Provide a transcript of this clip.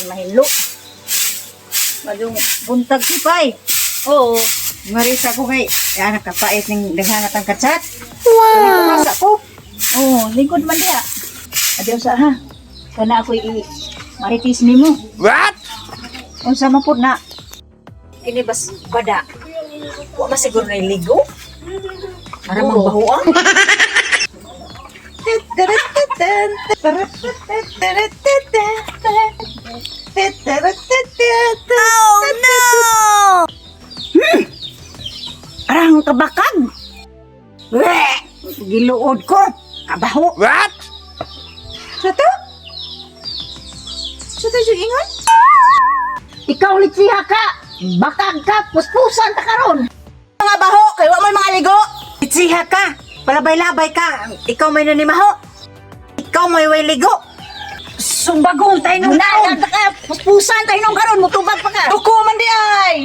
mahinlo. Madung buntag si Pai. Oo. Marisa ko kay anak kapait ng daghanat ang katsat. Wow. Kaya ko. Oo, lingkod man diya. Adios ha. Kana ako maritis nimo. What? Unsa man pud na? Kini bas bada. Wa ba siguro na ligo? Para magbahuan. Oh no! Arang kabakag. Giluod ko. Kabaho. What? Sa to? Sa to yung ingon? Ikaw litsiha ka. Bakag ka. Puspusan ta karon. Mga baho. Kaya wa mo mga ligo. Litsiha ka. Palabay-labay ka. Ikaw may nanimaho. Ikaw may way ligo. Sumbagong tayo nung naon. Puspusan tayo nung karon. Mutubag pa ka. Tuko man di ay.